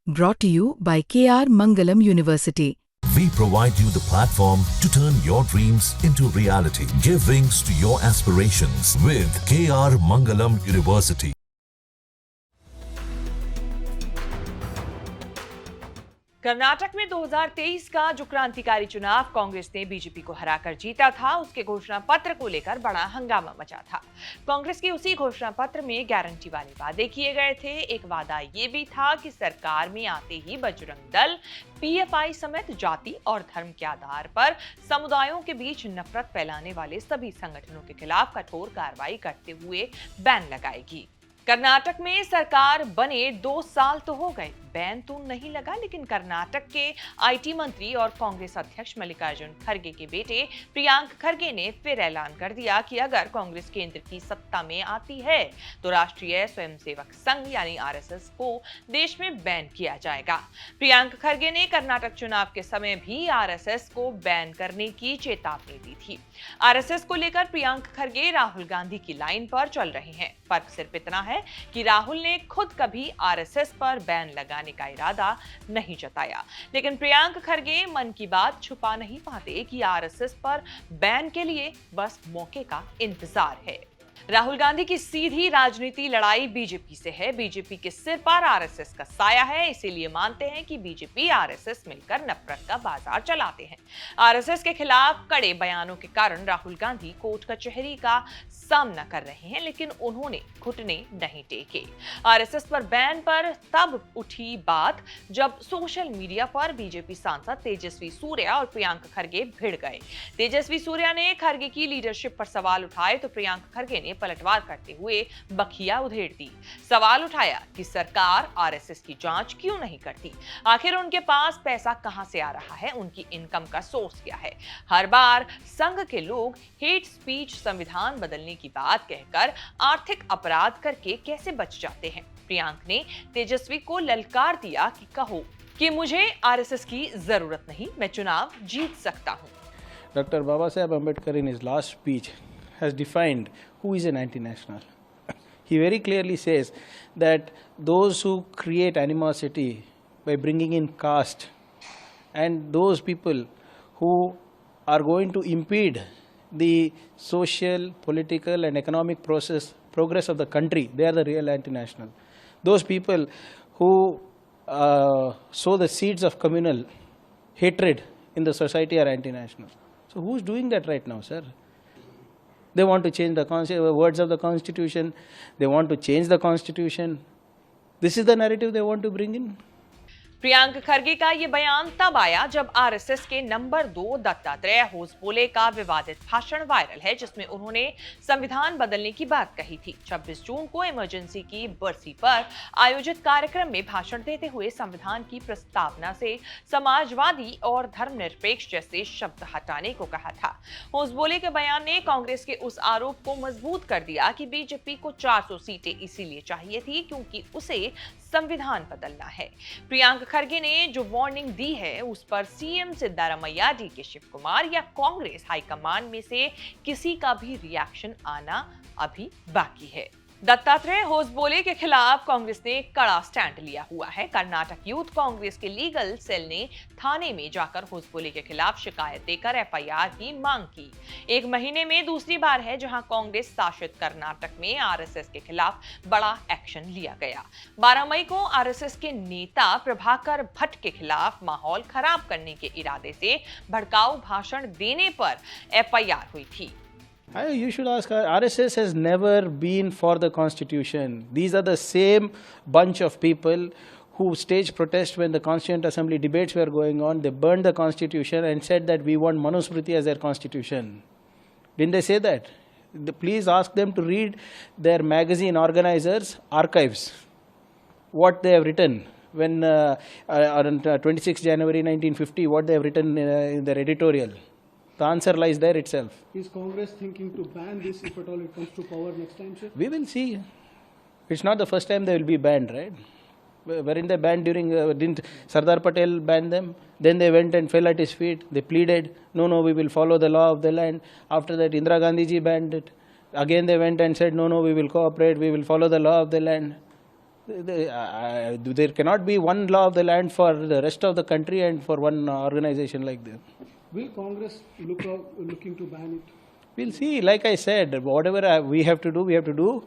Brought to you by KR Mangalam University. We provide you the platform to turn your dreams into reality. Give wings to your aspirations with KR Mangalam University. Karnataka में 2023 का जो क्रांतिकारी चुनाव कांग्रेस ने BJP को हराकर जीता था, उसके घोषणा पत्र को लेकर बड़ा हंगामा मचा था। कांग्रेस के उसी घोषणा पत्र में गारंटी वाले वादे किए गए थे। एक वादा ये भी था कि सरकार में आते ही बजरंग दल, पीएफआई समेत जाति और धर्म के आधार पर समुदायों के बीच नफरत फैलाने वाले सभी संगठनों के खिलाफ कठोर कार्रवाई करते हुए बैन लगाएगी। कर्नाटक में सरकार बने 2 साल तो हो गए, बैन तो नहीं लगा, लेकिन कर्नाटक के आईटी मंत्री और कांग्रेस अध्यक्ष मल्लिकार्जुन खड़गे के बेटे प्रियांक खड़गे ने फिर ऐलान कर दिया कि अगर कांग्रेस केंद्र की सत्ता में आती है तो राष्ट्रीय स्वयंसेवक संघ यानी आरएसएस को देश में बैन किया जाएगा। प्रियांक खड़गे ने कर्नाटक चुनाव के समय भी आरएसएस को बैन करने की चेतावनी दी थी। आरएसएस को लेकर प्रियांक खड़गे राहुल गांधी की लाइन पर चल रहे हैं। फर्क सिर्फ इतना है कि राहुल ने खुद कभी आरएसएस पर बैन लगाने का इरादा नहीं जताया, लेकिन प्रियांक खड़गे मन की बात छुपा नहीं पाते कि आरएसएस पर बैन के लिए बस मौके का इंतजार है। राहुल गांधी की सीधी राजनीति लड़ाई बीजेपी से है। बीजेपी के सिर पर आरएसएस का साया है, इसीलिए मानते हैं कि बीजेपी आरएसएस मिलकर नफरत का बाजार चलाते हैं। आरएसएस के खिलाफ कड़े बयानों के कारण राहुल गांधी कोर्ट कचहरी का सामना कर रहे हैं, लेकिन उन्होंने घुटने नहीं टेके। आरएसएस पर बैन पर तब उठी बात जब सोशल मीडिया पर बीजेपी सांसद तेजस्वी सूर्या और प्रियांक खड़गे भिड़ गए। तेजस्वी सूर्या ने खड़गे की लीडरशिप पर सवाल उठाए तो प्रियांक खड़गे ने पलटवार करते हुए बखिया उधेड़ दी। सवाल उठाया कि सरकार आरएसएस की जांच क्यों नहीं करती, आखिर उनके पास पैसा कहां से आ रहा है, उनकी इनकम का सोर्स क्या है। हर बार संघ के लोग हेट स्पीच, संविधान बदलने की बात कहकर आर्थिक अपराध करके कैसे बच जाते हैं। प्रियांक ने तेजस्वी को ललकार दिया कि कहो कि मुझे आरएसएस की जरूरत नहीं, मैं चुनाव जीत सकता हूं। Dr. Baba Saheb Ambedkar in his last speech has defined who is an anti-national. He very clearly says that those who create animosity by bringing in caste and those people who are going to impede the social, political and economic progress of the country, they are the real anti-national. Those people who sow the seeds of communal hatred in the society are anti-national. So who's doing that right now, sir? They want to change the words of the Constitution. They want to change the Constitution. This is the narrative they want to bring in. Priyank खड़गे का ये बयान तब आया जब RSS के number 2 Dattatreya Hosabale का विवादित भाषण वायरल है, जिसमें उन्होंने संविधान बदलने की बात कही थी। 26 जून को इमरजेंसी की बरसी पर आयोजित कार्यक्रम में भाषण देते हुए संविधान की प्रस्तावना से समाजवादी और धर्मनिरपेक्ष जैसे शब्द हटाने को कहा था। होसबोले के बयान ने कांग्रेस के उस आरोप को मजबूत कर दिया कि बीजेपी को 400 सीटें इसीलिए चाहिए थी क्योंकि उसे संविधान बदलना है। प्रियांक खड़गे ने जो वार्निंग दी है उस पर सीएम सिद्धारमैया, डीके शिव कुमार या कांग्रेस हाईकमान में से किसी का भी रिएक्शन आना अभी बाकी है। दत्तात्रेय होसबोले के खिलाफ कांग्रेस ने कड़ा स्टैंड लिया हुआ है। कर्नाटक यूथ कांग्रेस के लीगल सेल ने थाने में जाकर होसबोले के खिलाफ शिकायत देकर एफआईआर की मांग की। 1 महीने में दूसरी बार है जहां कांग्रेस शासित कर्नाटक में आरएसएस के खिलाफ बड़ा एक्शन लिया गया। 12 मई को आरएसएस के नेता प्रभाकर भट्ट के खिलाफ माहौल खराब करने के इरादे से भड़काऊ भाषण देने पर एफआईआर हुई थी। You should ask her. RSS has never been for the Constitution. These are the same bunch of people who staged protest when the Constituent Assembly debates were going on. They burned the Constitution and said that we want Manusmriti as their Constitution. Didn't they say that? Please ask them to read their magazine organizers' archives, what they have written when on 26 January 1950, what they have written in their editorial. The answer lies there itself. Is Congress thinking to ban this if at all it comes to power next time, sir? We will see. It's not the first time they will be banned, right? Weren't they banned during, didn't Sardar Patel ban them? Then they went and fell at his feet. They pleaded, no, we will follow the law of the land. After that, Indira Gandhi ji banned it. Again they went and said, no, we will cooperate, we will follow the law of the land. There cannot be one law of the land for the rest of the country and for one organization like this. Will Congress looking to ban it? We'll see. Like I said, whatever we have to do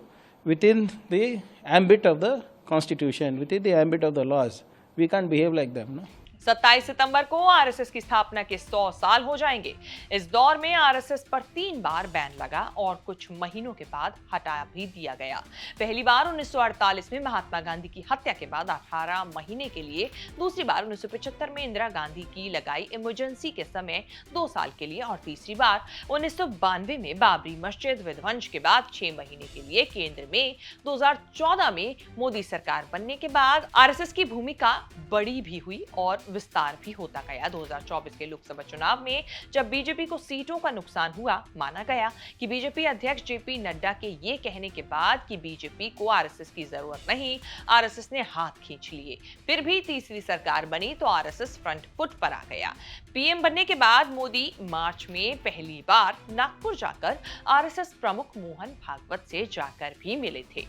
within the ambit of the Constitution, within the ambit of the laws. We can't behave like them, no? 27 सितंबर को RSS की स्थापना के 100 साल हो जाएंगे। इस दौर में आरएसएस पर 3 बार बैन लगा और कुछ महीनों के बाद हटा भी दिया गया। पहली बार 1948 में महात्मा गांधी की हत्या के बाद 18 महीने के लिए, दूसरी बार 1975 में इंदिरा गांधी की लगाई इमरजेंसी के समय 2 साल के लिए और तीसरी बार 1992 में बाबरी मस्जिद विध्वंस के बाद 6 महीने के लिए। केंद्र में 2014 में मोदी सरकार बनने के बाद आरएसएस की भूमिका बड़ी भी हुई और विस्तार भी होता गया। 2024 के लोकसभा चुनाव में जब बीजेपी को सीटों का नुकसान हुआ, माना गया कि बीजेपी अध्यक्ष जेपी नड्डा के ये कहने के बाद कि बीजेपी को आरएसएस की जरूरत नहीं, आरएसएस ने हाथ खींच लिए। फिर भी तीसरी सरकार बनी तो आरएसएस फ्रंट फुट पर आ गया। पीएम बनने के बाद मोदी मार्च में पहली बार नागपुर जाकर आरएसएस प्रमुख मोहन भागवत से जाकर भी मिले थे।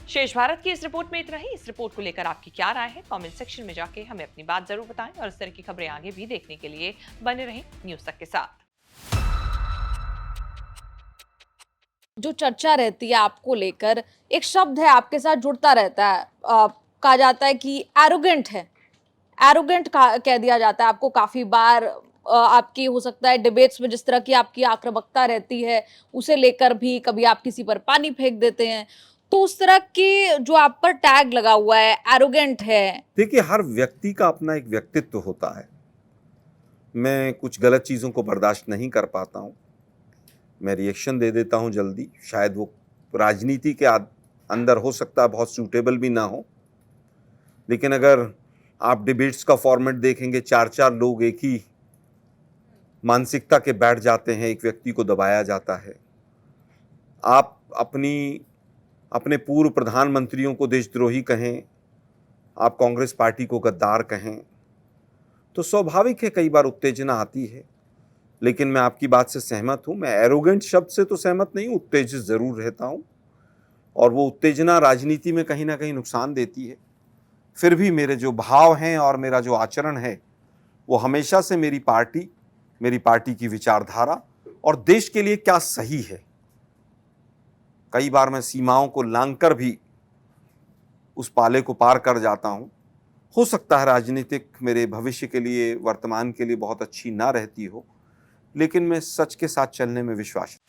शेष भारत की इस रिपोर्ट में इतना ही। इस रिपोर्ट को लेकर आपकी क्या राय है, कमेंट सेक्शन में जाके हमें अपनी बात जरूर बताएं और इस तरह की खबरें आगे भी देखने के लिए बने रहें न्यूज़ तक के साथ। जो चर्चा रहती है आपको लेकर, एक शब्द है आपके साथ जुड़ता रहता है, कहा जाता है कि एरोगेंट है। एरोगेंट कह दिया जाता है आपको काफी बार। आपकी हो सकता है डिबेट्स में जिस तरह की आपकी आक्रामकता रहती है, उसे लेकर भी कभी आप किसी पर पानी फेंक देते हैं, तो उस तरह के जो आप पर टैग लगा हुआ है, एरोगेंट है। देखिए, हर व्यक्ति का अपना एक व्यक्तित्व होता है। मैं कुछ गलत चीज़ों को बर्दाश्त नहीं कर पाता हूँ, मैं रिएक्शन दे देता हूँ जल्दी। शायद वो राजनीति के अंदर हो सकता है बहुत सूटेबल भी ना हो, लेकिन अगर आप डिबेट्स का फॉर्मेट देखेंगे, 4-4 लोग एक ही मानसिकता के बैठ जाते हैं, एक व्यक्ति को दबाया जाता है। आप अपने पूर्व प्रधानमंत्रियों को देशद्रोही कहें, आप कांग्रेस पार्टी को गद्दार कहें, तो स्वाभाविक है कई बार उत्तेजना आती है। लेकिन मैं आपकी बात से सहमत हूँ। मैं एरोगेंट शब्द से तो सहमत नहीं हूँ, उत्तेजित ज़रूर रहता हूँ और वो उत्तेजना राजनीति में कहीं ना कहीं नुकसान देती है। फिर भी मेरे जो भाव हैं और मेरा जो आचरण है, वो हमेशा से मेरी पार्टी की विचारधारा और देश के लिए क्या सही है, कई बार मैं सीमाओं को लांघकर भी उस पाले को पार कर जाता हूँ। हो सकता है राजनीतिक मेरे भविष्य के लिए, वर्तमान के लिए बहुत अच्छी ना रहती हो, लेकिन मैं सच के साथ चलने में विश्वास